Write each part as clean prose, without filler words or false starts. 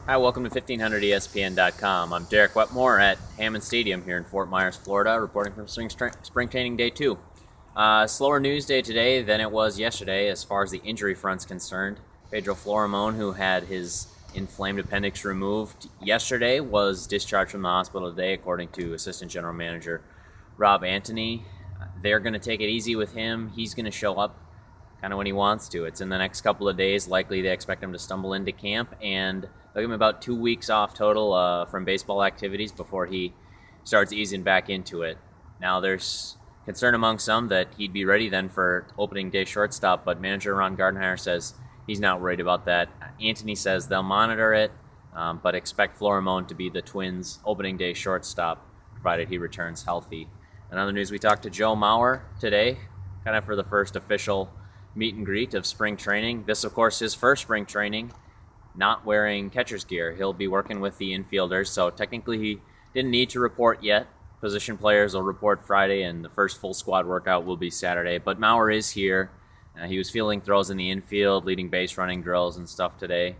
Hi, welcome to 1500ESPN.com. I'm Derek Wetmore at Hammond Stadium here in Fort Myers, Florida, reporting from Spring Training Day 2. Slower news day today than it was yesterday as far as the injury front's concerned. Pedro Florimon, who had his inflamed appendix removed yesterday, was discharged from the hospital today, according to Assistant General Manager Rob Antony. They're going to take it easy with him. He's going to show up kind of when he wants to. It's in the next couple of days. Likely they expect him to stumble into camp, and they'll give him about 2 weeks off total from baseball activities before he starts easing back into it. Now, there's concern among some that he'd be ready then for opening day shortstop, but manager Ron Gardenhire says he's not worried about that. Antony says they'll monitor it, but expect Florimon to be the Twins' opening day shortstop, provided he returns healthy. In other news, we talked to Joe Mauer today, kind of for the first official meet and greet of spring training. This, of course, his first spring training, not wearing catcher's gear. He'll be working with the infielders, so technically he didn't need to report yet. Position players will report Friday, and the first full squad workout will be Saturday. But Mauer is here. He was fielding throws in the infield, leading base running drills and stuff today. He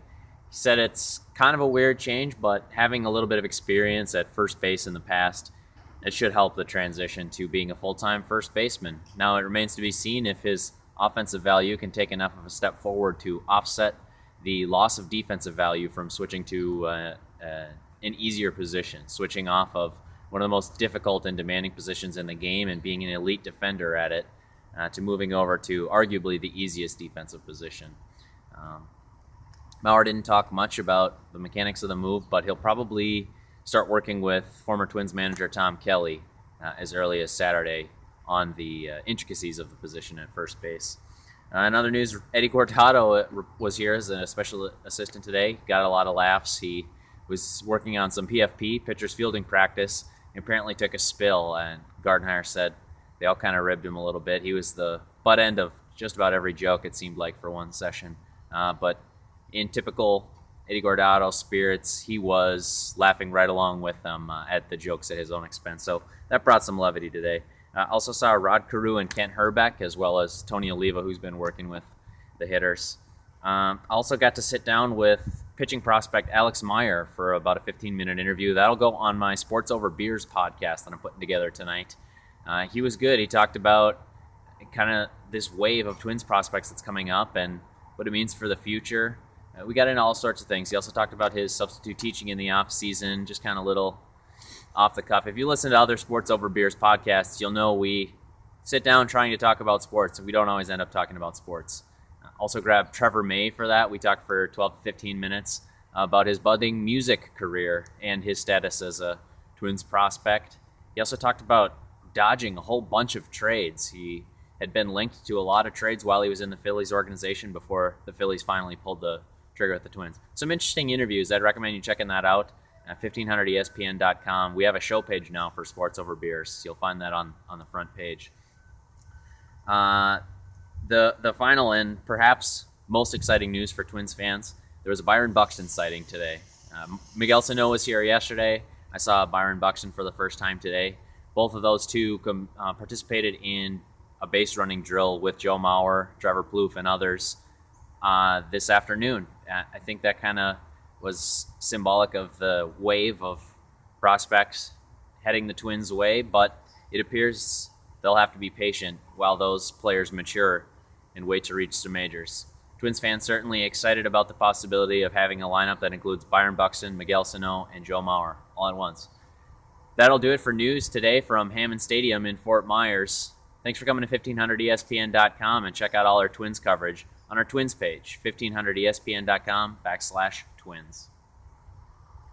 said it's kind of a weird change, but having a little bit of experience at first base in the past, it should help the transition to being a full-time first baseman. Now it remains to be seen if his offensive value can take enough of a step forward to offset the loss of defensive value from switching to an easier position, switching off of one of the most difficult and demanding positions in the game and being an elite defender at it, to moving over to arguably the easiest defensive position. Mauer didn't talk much about the mechanics of the move, but he'll probably start working with former Twins manager Tom Kelly as early as Saturday on the intricacies of the position at first base. In other news, Eddie Cortado was here as a special assistant today. Got a lot of laughs. He was working on some PFP, pitcher's fielding practice, and apparently took a spill, and Gardenhire said they all kind of ribbed him a little bit. He was the butt end of just about every joke, it seemed like, for one session. But in typical Eddie Cortado spirits, he was laughing right along with them at the jokes at his own expense. So that brought some levity today. Also saw Rod Carew and Kent Herbeck, as well as Tony Oliva, who's been working with the hitters. Also got to sit down with pitching prospect Alex Meyer for about a 15-minute interview. That'll go on my Sports Over Beers podcast that I'm putting together tonight. He was good. He talked about kind of this wave of Twins prospects that's coming up and what it means for the future. We got into all sorts of things. He also talked about his substitute teaching in the off-season, just kind of little off the cuff. If you listen to other Sports Over Beers podcasts, you'll know we sit down trying to talk about sports, and we don't always end up talking about sports. Also grabbed Trevor May for that. We talked for 12 to 15 minutes about his budding music career and his status as a Twins prospect. He also talked about dodging a whole bunch of trades. He had been linked to a lot of trades while he was in the Phillies organization before the Phillies finally pulled the trigger at the Twins. Some interesting interviews. I'd recommend you checking that out at 1500ESPN.com. We have a show page now for Sports Over Beers. You'll find that on the front page. The final and perhaps most exciting news for Twins fans, there was a Byron Buxton sighting today. Miguel Sano was here yesterday. I saw Byron Buxton for the first time today. Both of those two participated in a base running drill with Joe Mauer, Trevor Plouffe, and others this afternoon. I think that kind of was symbolic of the wave of prospects heading the Twins' way, but it appears they'll have to be patient while those players mature and wait to reach the majors. Twins fans certainly excited about the possibility of having a lineup that includes Byron Buxton, Miguel Sano, and Joe Mauer all at once. That'll do it for news today from Hammond Stadium in Fort Myers. Thanks for coming to 1500ESPN.com and check out all our Twins coverage on our Twins page, 1500ESPN.com/Twins.